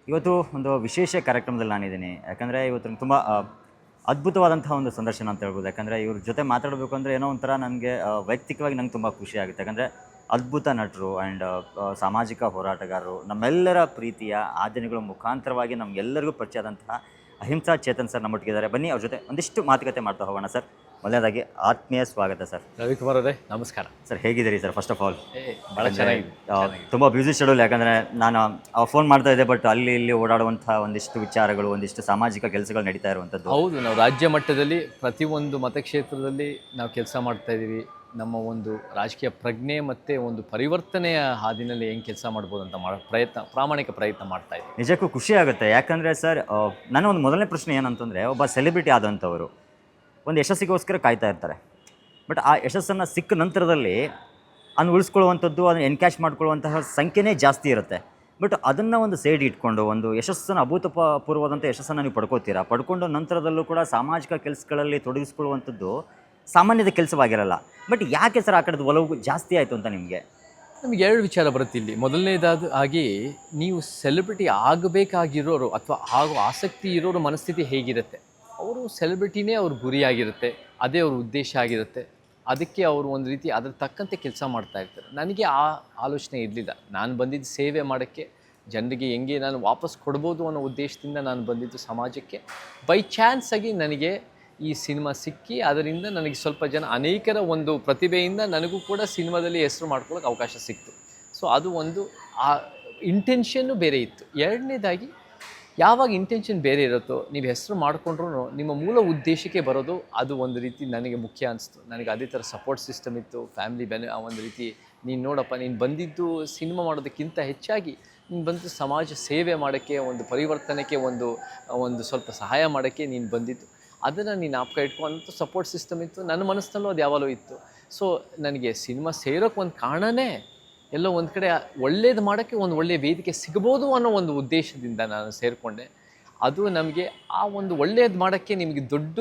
ಇವತ್ತು ಒಂದು ವಿಶೇಷ ಕಾರ್ಯಕ್ರಮದಲ್ಲಿ ನಾನಿದ್ದೀನಿ. ಯಾಕಂದರೆ ಇವತ್ತು ತುಂಬ ಅದ್ಭುತವಾದಂತಹ ಒಂದು ಸಂದರ್ಶನ ಅಂತ ಹೇಳ್ಬೋದು. ಯಾಕಂದರೆ ಇವ್ರ ಜೊತೆ ಮಾತಾಡಬೇಕು ಅಂದರೆ ಏನೋ ಒಂಥರ ನನಗೆ ವೈಯಕ್ತಿಕವಾಗಿ ನಂಗೆ ತುಂಬ ಖುಷಿ ಆಗುತ್ತೆ. ಯಾಕಂದರೆ ಅದ್ಭುತ ನಟರು ಆ್ಯಂಡ್ ಸಾಮಾಜಿಕ ಹೋರಾಟಗಾರರು, ನಮ್ಮೆಲ್ಲರ ಪ್ರೀತಿಯ ಆದ್ಯತೆಗಳ ಮುಖಾಂತರವಾಗಿ ನಮಗೆಲ್ಲರಿಗೂ ಪರಿಚಯ ಆದಂತಹ ಅಹಿಂಸಾ ಚೇತನ್ ಸರ್ ನಮ್ಮೊಟ್ಟಿಗಿದ್ದಾರೆ. ಬನ್ನಿ ಅವ್ರ ಜೊತೆ ಒಂದಿಷ್ಟು ಮಾತುಕತೆ ಮಾಡ್ತಾ ಹೋಗೋಣ. ಸರ್, ಮೊದಲನೇದಾಗಿ ಆತ್ಮೀಯ ಸ್ವಾಗತ ಸರ್. ರವಿಕುಮಾರ್ ಅವರೇ, ನಮಸ್ಕಾರ ಸರ್. ಹೇಗಿದ್ದೀರಿ ಸರ್? ಫಸ್ಟ್ ಆಫ್ ಆಲ್ ಭಾಳ ಚೆನ್ನಾಗಿದೆ. ತುಂಬ ಬ್ಯುಸಿ ಶೆಡ್ಯೂಲ್. ಯಾಕಂದರೆ ನಾನು ಫೋನ್ ಮಾಡ್ತಾ ಇದ್ದೆ, ಬಟ್ ಅಲ್ಲಿ ಇಲ್ಲಿ ಓಡಾಡುವಂಥ ಒಂದಿಷ್ಟು ವಿಚಾರಗಳು, ಒಂದಿಷ್ಟು ಸಾಮಾಜಿಕ ಕೆಲಸಗಳು ನಡೀತಾ ಇರುವಂಥದ್ದು. ಹೌದು, ನಾವು ರಾಜ್ಯ ಮಟ್ಟದಲ್ಲಿ ಪ್ರತಿಯೊಂದು ಮತಕ್ಷೇತ್ರದಲ್ಲಿ ನಾವು ಕೆಲಸ ಮಾಡ್ತಾ ಇದ್ದೀವಿ. ನಮ್ಮ ಒಂದು ರಾಜಕೀಯ ಪ್ರಜ್ಞೆ ಮತ್ತು ಒಂದು ಪರಿವರ್ತನೆಯ ಹಾದಿನಲ್ಲಿ ಹೆಂಗೆ ಕೆಲಸ ಮಾಡ್ಬೋದು ಅಂತ ಪ್ರಾಮಾಣಿಕ ಪ್ರಯತ್ನ ಮಾಡ್ತಾ ಇದ್ದೀವಿ. ನಿಜಕ್ಕೂ ಖುಷಿ ಆಗುತ್ತೆ. ಯಾಕಂದರೆ ಸರ್, ನನ್ನ ಒಂದು ಮೊದಲನೇ ಪ್ರಶ್ನೆ ಏನಂತಂದರೆ, ಒಬ್ಬ ಸೆಲೆಬ್ರಿಟಿ ಆದಂಥವರು ಒಂದು ಯಶಸ್ಸಿಗೋಸ್ಕರ ಕಾಯ್ತಾ ಇರ್ತಾರೆ. ಬಟ್ ಆ ಯಶಸ್ಸನ್ನು ಸಿಕ್ಕ ನಂತರದಲ್ಲಿ ಅದನ್ನು ಉಳಿಸ್ಕೊಳ್ಳುವಂಥದ್ದು, ಅದನ್ನು ಎನ್ಕ್ಯಾಶ್ ಮಾಡ್ಕೊಳ್ಳುವಂತಹ ಸಂಖ್ಯೆನೇ ಜಾಸ್ತಿ ಇರುತ್ತೆ. ಬಟ್ ಅದನ್ನು ಒಂದು ಸೈಡ್ ಇಟ್ಕೊಂಡು ಒಂದು ಯಶಸ್ಸನ್ನು ಅಭೂತಪೂರ್ವವಾದಂಥ ಯಶಸ್ಸನ್ನು ನೀವು ಪಡ್ಕೋತೀರಾ. ಪಡ್ಕೊಂಡು ನಂತರದಲ್ಲೂ ಕೂಡ ಸಾಮಾಜಿಕ ಕೆಲಸಗಳಲ್ಲಿ ತೊಡಗಿಸ್ಕೊಳ್ಳುವಂಥದ್ದು ಸಾಮಾನ್ಯದ ಕೆಲಸವಾಗಿರಲ್ಲ. ಬಟ್ ಯಾಕೆ ಸರ್ ಆ ಕಡೆದು ಒಲವು ಜಾಸ್ತಿ ಆಯಿತು ಅಂತ ನಿಮಗೆ? ನಮಗೆ ಎರಡು ವಿಚಾರ ಬರುತ್ತೆ ಇಲ್ಲಿ. ಮೊದಲನೇದಾಗಿ, ನೀವು ಸೆಲೆಬ್ರಿಟಿ ಆಗಬೇಕಾಗಿರೋರು ಅಥವಾ ಆಗೋ ಆಸಕ್ತಿ ಇರೋರು ಮನಸ್ಥಿತಿ ಹೇಗಿರುತ್ತೆ? ಅವರು ಸೆಲೆಬ್ರಿಟಿನೇ ಅವ್ರ ಗುರಿಯಾಗಿರುತ್ತೆ, ಅದೇ ಅವ್ರ ಉದ್ದೇಶ ಆಗಿರುತ್ತೆ. ಅದಕ್ಕೆ ಅವರು ಒಂದು ರೀತಿ ಅದ್ರ ತಕ್ಕಂತೆ ಕೆಲಸ ಮಾಡ್ತಾ ಇರ್ತಾರೆ. ನನಗೆ ಆ ಆಲೋಚನೆ ಇರಲಿಲ್ಲ. ನಾನು ಬಂದಿದ್ದು ಸೇವೆ ಮಾಡೋಕ್ಕೆ, ಜನರಿಗೆ ಹೆಂಗೆ ನಾನು ವಾಪಸ್ ಕೊಡ್ಬೋದು ಅನ್ನೋ ಉದ್ದೇಶದಿಂದ ನಾನು ಬಂದಿದ್ದು ಸಮಾಜಕ್ಕೆ. ಬೈ ಚಾನ್ಸ್ ಆಗಿ ನನಗೆ ಈ ಸಿನಿಮಾ ಸಿಕ್ಕಿ ಅದರಿಂದ ನನಗೆ ಸ್ವಲ್ಪ ಜನ ಅನೇಕರ ಒಂದು ಪ್ರತಿಭೆಯಿಂದ ನನಗೂ ಕೂಡ ಸಿನಿಮಾದಲ್ಲಿ ಹೆಸರು ಮಾಡ್ಕೊಳ್ಳೋಕೆ ಅವಕಾಶ ಸಿಕ್ತು. ಸೊ ಅದು ಒಂದು ಆ ಇಂಟೆನ್ಷನ್ನು ಬೇರೆ ಇತ್ತು. ಎರಡನೇದಾಗಿ, ಯಾವಾಗ ಇಂಟೆನ್ಷನ್ ಬೇರೆ ಇರುತ್ತೋ, ನೀವು ಹೆಸರು ಮಾಡಿಕೊಂಡ್ರೂ ನಿಮ್ಮ ಮೂಲ ಉದ್ದೇಶಕ್ಕೆ ಬರೋದು ಅದು ಒಂದು ರೀತಿ ನನಗೆ ಮುಖ್ಯ ಅನಿಸ್ತು. ನನಗೆ ಅದೇ ಥರ ಸಪೋರ್ಟ್ ಸಿಸ್ಟಮ್ ಇತ್ತು, ಫ್ಯಾಮಿಲಿ ಒಂದು ರೀತಿ, ನೀನು ನೋಡಪ್ಪ, ನೀನು ಬಂದಿದ್ದು ಸಿನಿಮಾ ಮಾಡೋದಕ್ಕಿಂತ ಹೆಚ್ಚಾಗಿ ನೀನು ಬಂದು ಸಮಾಜ ಸೇವೆ ಮಾಡೋಕ್ಕೆ, ಒಂದು ಪರಿವರ್ತನೆಗೆ ಒಂದು ಸ್ವಲ್ಪ ಸಹಾಯ ಮಾಡೋಕ್ಕೆ ನೀನು ಬಂದಿದ್ದು. ಅದನ್ನು ನೀನು ಜ್ಞಾಪಕ ಇಟ್ಕೊಂಡು ಸಪೋರ್ಟ್ ಸಿಸ್ಟಮ್ ಇತ್ತು. ನನ್ನ ಮನಸ್ಸಲ್ಲೂ ಅದು ಯಾವಾಗಲೂ ಇತ್ತು. ಸೊ ನನಗೆ ಸಿನಿಮಾ ಸೇರೋಕ್ಕೆ ಒಂದು ಕಾರಣನೇ ಎಲ್ಲೋ ಒಂದು ಕಡೆ ಒಳ್ಳೇದು ಮಾಡೋಕ್ಕೆ ಒಂದು ಒಳ್ಳೆಯ ವೇದಿಕೆ ಸಿಗ್ಬೋದು ಅನ್ನೋ ಒಂದು ಉದ್ದೇಶದಿಂದ ನಾನು ಸೇರಿಕೊಂಡೆ. ಅದು ನಮಗೆ ಆ ಒಂದು ಒಳ್ಳೇದು ಮಾಡೋಕ್ಕೆ ನಿಮಗೆ ದೊಡ್ಡ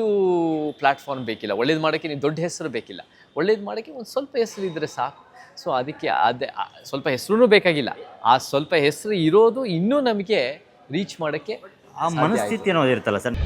ಪ್ಲ್ಯಾಟ್ಫಾರ್ಮ್ ಬೇಕಿಲ್ಲ, ಒಳ್ಳೇದು ಮಾಡೋಕ್ಕೆ ನೀವು ದೊಡ್ಡ ಹೆಸರು ಬೇಕಿಲ್ಲ. ಒಳ್ಳೇದು ಮಾಡೋಕ್ಕೆ ಒಂದು ಸ್ವಲ್ಪ ಹೆಸರು ಇದ್ದರೆ ಸಾಕು. ಸೊ ಅದಕ್ಕೆ ಅದೇ ಸ್ವಲ್ಪ ಹೆಸರೂ ಬೇಕಾಗಿಲ್ಲ, ಆ ಸ್ವಲ್ಪ ಹೆಸರು ಇರೋದು ಇನ್ನೂ ನಮಗೆ ರೀಚ್ ಮಾಡೋಕ್ಕೆ ಆ ಮನಸ್ಥಿತಿ ಅನ್ನೋದು ಇರುತ್ತಲ್ಲ ಸರ್.